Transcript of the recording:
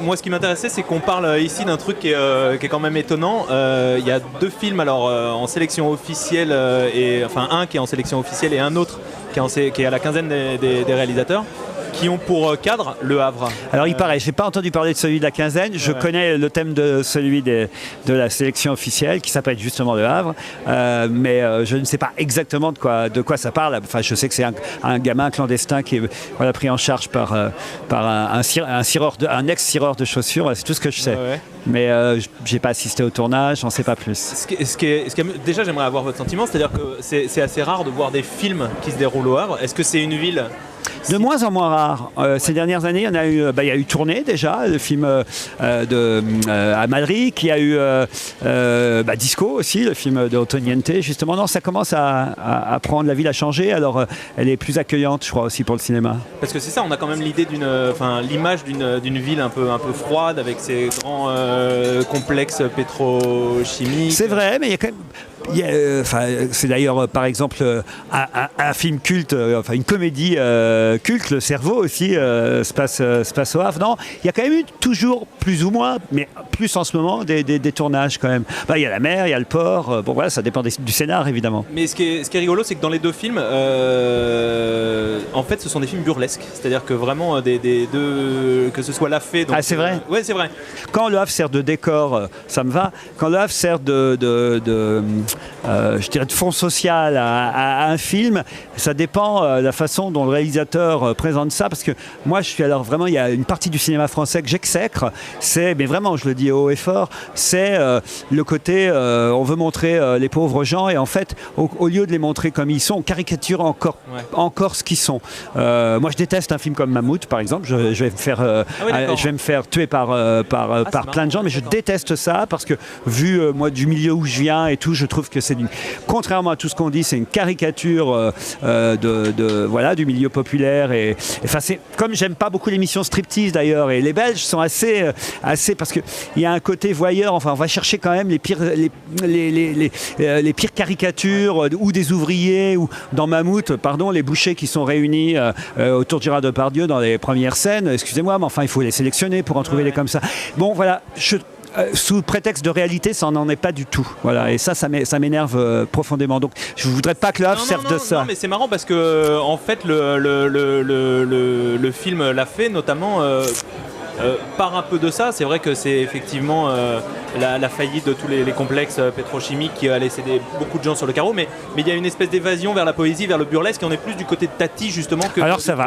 moi, ce qui m'intéressait, c'est qu'on parle ici d'un truc qui est quand même étonnant. Il y a 2 films alors en sélection officielle, enfin un qui est en sélection officielle et un autre qui est à la quinzaine des réalisateurs, qui ont pour cadre Le Havre. Alors il paraît, je n'ai pas entendu parler de celui de la quinzaine, je connais le thème de celui de la sélection officielle qui s'appelle justement Le Havre, mais je ne sais pas exactement de quoi ça parle. Enfin, je sais que c'est un gamin clandestin qui est pris en charge par un ex-cireur de chaussures, c'est tout ce que je sais. Mais j'ai pas assisté au tournage, j'en sais pas plus. Déjà, j'aimerais avoir votre sentiment, c'est-à-dire que c'est assez rare de voir des films qui se déroulent au Havre. Est-ce que c'est une ville de moins en moins rare. Ces dernières années, il y a eu Tournée déjà, le film à Madrid, il y a eu Disco aussi, le film de Antoniente. Justement, non, ça commence à prendre, la ville a changé, alors elle est plus accueillante, je crois, aussi pour le cinéma. Parce que c'est ça, on a quand même l'image d'une ville un peu froide avec ses grands complexes pétrochimiques. C'est vrai, mais il y a quand même... c'est d'ailleurs par exemple un film culte, une comédie culte, Le Cerveau aussi se passe au Havre. Non, il y a quand même eu toujours plus ou moins, mais plus en ce moment des tournages quand même. Il y a la mer, il y a le port. Bon voilà, ça dépend du scénar évidemment. Mais ce qui est rigolo, c'est que dans les 2 films, en fait, ce sont des films burlesques. C'est-à-dire que vraiment que ce soit la fée. Donc, c'est vrai. Ouais, c'est vrai. Quand Le Havre sert de décor, ça me va. Quand Le Havre sert je dirais de fond social à un film, ça dépend de la façon dont le réalisateur présente ça, parce que moi je suis alors il y a une partie du cinéma français que j'exècre, mais vraiment je le dis haut et fort, c'est le côté on veut montrer les pauvres gens et en fait au lieu de les montrer comme ils sont, on caricature encore ce qu'ils sont. Moi je déteste un film comme Mammouth par exemple, je vais me faire tuer par plein de gens, mais je déteste ça parce que vu moi du milieu où je viens et tout, je trouve que contrairement à tout ce qu'on dit, c'est une caricature du milieu populaire c'est comme j'aime pas beaucoup l'émission Striptease d'ailleurs, et les Belges sont assez parce que il y a un côté voyeur, enfin on va chercher quand même les pires caricatures ou des ouvriers, ou dans Mammouth, les bouchers qui sont réunis autour de Gérard Depardieu dans les premières scènes, excusez-moi, mais enfin il faut les sélectionner pour en trouver les comme ça. Bon voilà, sous prétexte de réalité, ça n'en est pas du tout. Voilà, et ça m'énerve profondément. Donc, je ne voudrais pas que Le Havre serve de ça. Non, mais c'est marrant parce que, en fait, le film l'a fait, notamment. Par un peu de ça, c'est vrai que c'est effectivement la faillite de tous les complexes pétrochimiques qui a laissé beaucoup de gens sur le carreau, mais il y a une espèce d'évasion vers la poésie, vers le burlesque, et on est plus du côté de Tati justement que... Alors ça va.